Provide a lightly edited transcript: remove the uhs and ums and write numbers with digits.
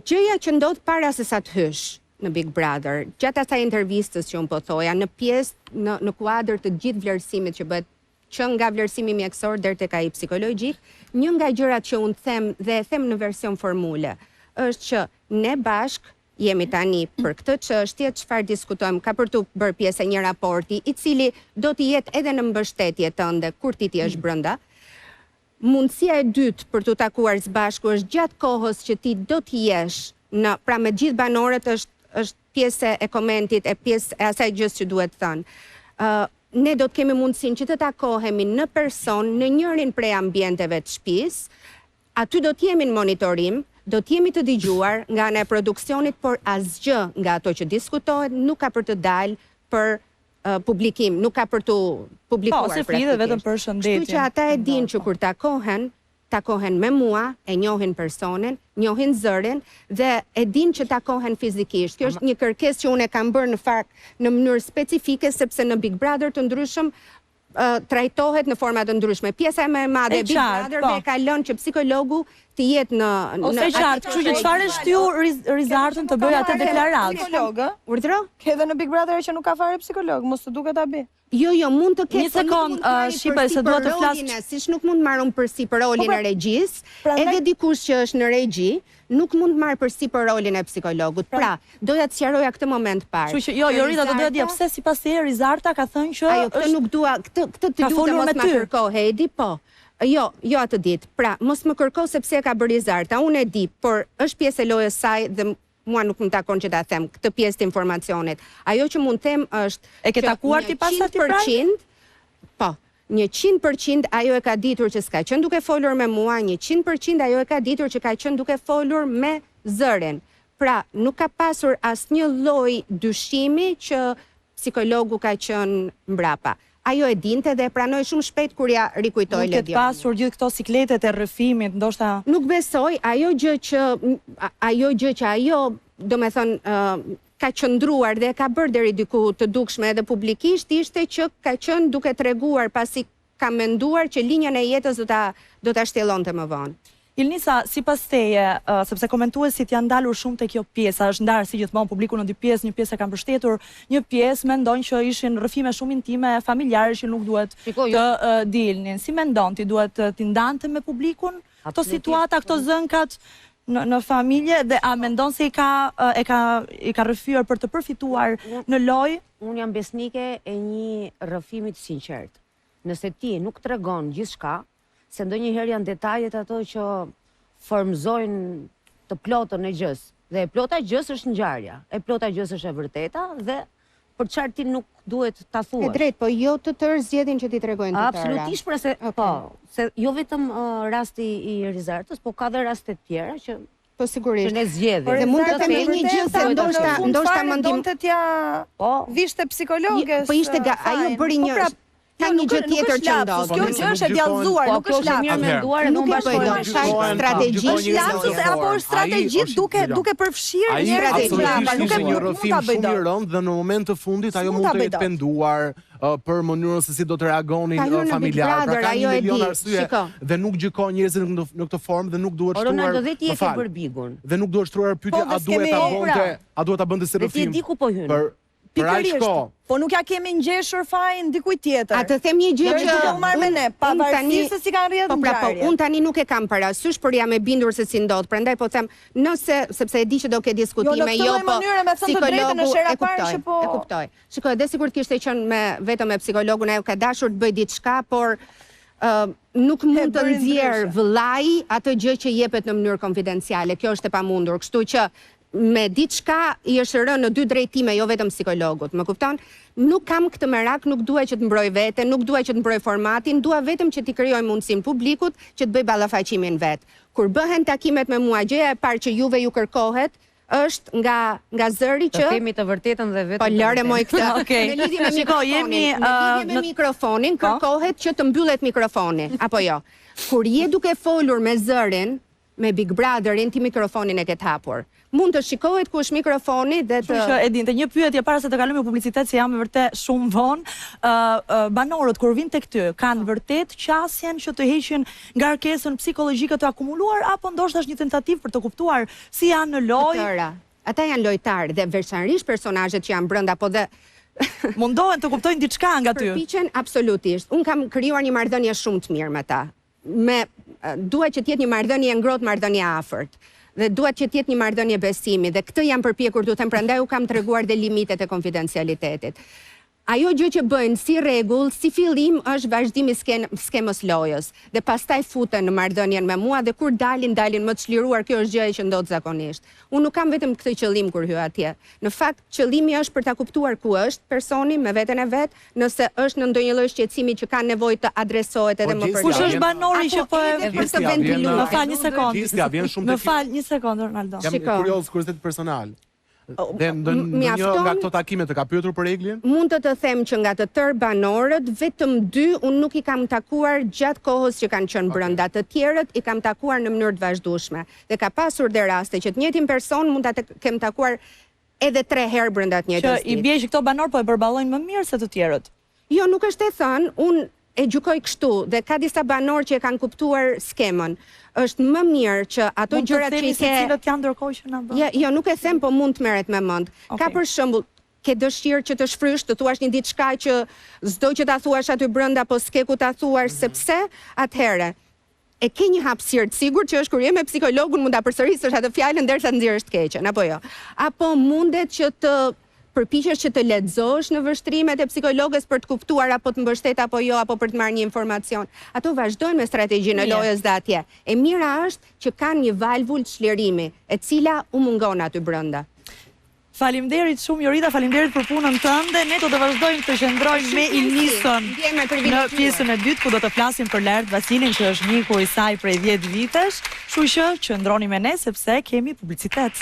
Gjëja që ndodh para se sa të hysh në Big Brother, gjatë asaj intervistës që unë po thoja, në pjesë, në kuadër të gjithë vlerësimit që bëhet që nga vlerësimi mjekësor deri tek ai psikologjik, një nga gjërat që unë them dhe e them në version formule, është që ne bashk jemi tani për këtë çështje, çfarë diskutojmë, ka për të bërë pjesë e një raporti, i cili do të jetë edhe në mbështetje tënde kur ti jesh brenda. Mundësia e dytë për të takuar së bashku është gjatë kohës që ti do të jesh pra me gjithë banorët është pjesë e komentit, e pjesë e asaj gjës që duhet thënë. Ne do të kemi mundësinë që të takohemi në person në njërin prej ambienteve të shtëpisë, aty do të jemi në monitorim, do të jemi të dëgjuar nga ana e produksionit, por asgjë nga ato që diskutohet nuk ka për të dalë për publikim, nuk ka për të publikuar. Po, se flitet vetëm për shëndetin. Kështu që ata e dinë që kur takohen me mua, e njohin personin, njohin zërin dhe e dinë që takohen fizikisht. Kjo është një kërkesë që unë e kam bërë në fakt në mënyrë specifike sepse në Big Brother të ndryshëm trajtohet në forma të ndryshme. Pjesa më e madhe e Big Brother ka lënë që psikologu të jetë në ose qartë, kështu që çfarë shtiu Rizartën të bëjë atë deklaratë? Psikologë? Urdhëro? Ke edhe në Big Brother që nuk ka fare psikolog, mos të duket ta bëj. Jo, mund të ketë. Një sekond, Shqipe, se dua të flas. Siç nuk mund marrëm përsipër rolin e regjisë, edhe dikush që është në regji nuk mund marrë përsipër rolin e psikologut. Pra, doja të sqaroja këtë moment parë. Kështu që jo, Rita, do doja të di pse sipas teje Rizarta ka thënë që ajo këtë nuk dua, këtë të lutem mos ma kërko, Hedi, po. Jo atë ditë. Pra, mos më kërko sepse e ka bërë Rizarta. Unë e di, por është pjesë e lojës saj dhe mua nuk më takon që ta them këtë pjesë të informacionit. Ajo që mund them është e ke takuar ti pas atij praj? Po, 100% ajo e ka ditur që s'ka qenë duke folur me mua, 100% ajo e ka ditur që ka qenë duke folur me zërin. Pra, nuk ka pasur asnjë lloj dyshimi që psikologu ka qenë mbrapa. Ajo e dinte dhe e pranoi shumë shpejt kur ja rikujtoi Ledion. Nuk ke pasur gjithë këto sikletet e rrëfimit, ndoshta. Nuk besoj, ajo gjë që ajo, domethënë, ka qëndruar dhe ka bërë deri diku të dukshme edhe publikisht ishte që ka qenë duke treguar pasi ka menduar që linjën e jetës do ta shtjellonte më vonë. Ilnisa, sipas teje, sepse komentuesit janë dalur shumë te kjo pjesa, është ndarë si gjithmonë publiku në dy pjesë, një pjesë e ka mbështetur, një pjesë mendojnë që ishin rrëfime shumë intime, familjare që nuk duhet të dilnin. Si mendon ti, duhet t'i ndante me publikun këto situata, këto zënkat në familje dhe a mendon se i ka rrëfyer për të përfituar në lojë? Unë jam besnike e një rrëfimit sinqert. Nëse ti nuk tregon gjithçka, se ndonjëherë janë detajet ato që formëzojnë të plotën e gjës. Dhe e plota gjës është ngjarja, e plota gjës është e vërteta dhe për çfarë ti nuk duhet ta thuash. E drejt, po jo të tërë zgjedhin që ti tregojnë të tëra. Absolutisht, pra se po, se jo vetëm rasti i Rizartës, po ka dhe raste të tjera që po sigurisht. Që ne zgjedhim. Dhe mund të themi një gjë se ndoshta mendim të t'ja vishte psikologe. Po ishte ajo bëri një ka një gjë tjetër që ndodh. Kjo gjë është e djallëzuar, nuk është lapsus. Mirë menduar, nuk bashkohet strategjisht, lapsus apo strategjisht duke përfshirë njerëzit brapa, nuk e mund ta bëj dot. Dhe në moment të fundit ajo mund të jetë penduar për mënyrën se si do të reagonin familjarët. Pra ka një milion arsye dhe nuk gjykon njerëzit në këtë formë dhe nuk duhet shtruar. Ronaldo dhe ti e ke bërë bigun. Dhe nuk duhet shtruar pyetja a duhet ta bënte si rrëfim. Dhe ti di ku po hyn. Pikërisht, po nuk ja kemi ngjeshur fajin dikuj tjetër. A të them një gjë që do marr me ne, pavarësisht se si kanë rrjedhur ngjarjet. Unë tani nuk e kam parasysh, por jam e bindur se si ndodh. Prandaj po them, sepse e di që do ke diskutime, po psikologu e kuptoj. Shikoj, dhe sigurt kishte qenë vetëm me psikologun, ajo ka dashur të bëj diçka, por nuk mund të nxjerr vëllai atë gjë që jepet në mënyrë konfidenciale. Kjo është e pamundur, kështu që me diçka i është rënë në dy drejtime, jo vetëm psikologut, më kupton? Nuk kam këtë merak, nuk dua që të mbroj veten, nuk dua që të mbroj formatin, dua vetëm që t'i krijoj mundësinë publikut që të bëj ballafaqimin vet. Kur bëhen takimet me mua, gjëja e parë që juve ju kërkohet është nga zëri që të themi të vërtetën dhe vetëm. Po lëre moj këtë. Në lidhje me mikrofonin, kërkohet që të mbyllet mikrofoni, apo jo. Kur je duke folur me zërin, me Big Brotherin, ti mikrofonin e ketë hapur. Mund të shikohet ku është mikrofoni dhe të... Që Edin, të një pyetje para se të kalojmë publicitet, se jam vërtet shumë vonë, banorët kur vinë tek ty, kanë vërtet qasjen që të heqin ngarkesën psikologjike të akumuluar, apo ndoshta është një tentativë për të kuptuar si janë në lojë? Ata janë lojtarë dhe veçanërisht personazhet që janë brenda, po dhe mundohen të kuptojnë diçka nga ty. Përpiqen absolutisht. Unë kam krijuar një marrëdhënie shumë të mirë me ta. Duhet që t'jetë një marrëdhënie ngrohtë, marrëdhënie afërt. Dhe duhet që t'jetë një marrëdhënie besimi, dhe këtë jam përpjekur t'u them, prandaj u kam treguar dhe limitet e konfidencialitetit. Ajo gjë që bëjnë si rregull, si fillim është vazhdimi skemës lojës, dhe pastaj futen në marrëdhënien me mua dhe kur dalin më të çliruar. Kjo është gjëja që ndodh zakonisht. Unë nuk kam vetëm këtë qëllim kur hyj atje. Në fakt, qëllimi është për ta kuptuar ku është personi me veten e vet, nëse është në ndonjë lloj shqetësimi që ka nevojë të adresohet edhe më përpara. Kush është banori që po për të ventiluar? Më fal një sekondë. Më fal një sekondë, Ronaldo. Jam kurioz, kuriozitet personal. Dhe ndonjë nga këto takime të ka pyetur për reglin? Mund të them që nga të tërë banorët, vetëm 2 unë nuk i kam takuar gjatë kohës që kanë qenë brenda. Të tjerët i kam takuar në mënyrë të vazhdueshme. Dhe ka pasur dhe raste që të njëjtin person mund ta kem takuar edhe 3 herë brenda të njëjtës ditë. Që i bie që këto banor po e përballojnë më mirë se të tjerët. Jo, nuk është e thënë, unë e gjykoj kështu, dhe ka disa banor që e kanë kuptuar skemën. Është më mirë që ato gjërat që i ke... Mund të themi se cilët janë ndërkohë që na bën? Jo, nuk e them, po mund të merret me mend. Ka për shembull, ke dëshirë që të shfrysh, të thuash një diçka që s'do që ta thuash aty brenda, po s'ke ku ta thuash sepse, atëherë e ke një hapësirë të sigurt që është kur je me psikologun mund ta përsërisësh atë fjalën derisa të nxjerrësh të keqen, apo jo. Apo mundet që të përpiqesh që të lexosh në vështrimet e psikologës për të kuptuar apo të mbështet apo jo, apo për të marrë një informacion. Ato vazhdojnë me strategjinë e lojës dhe atje. E mira është që kanë një valvulë çlirimi, e cila u mungon aty brenda. Faleminderit shumë Jorita, faleminderit për punën tënde. Ne do të vazhdojmë të qëndrojmë me Ilnisën në pjesën e dytë, ku do të flasim për Lert Vasilin, që është miku i saj prej 10 vitesh. Kështu që qëndroni me ne sepse kemi publicitet.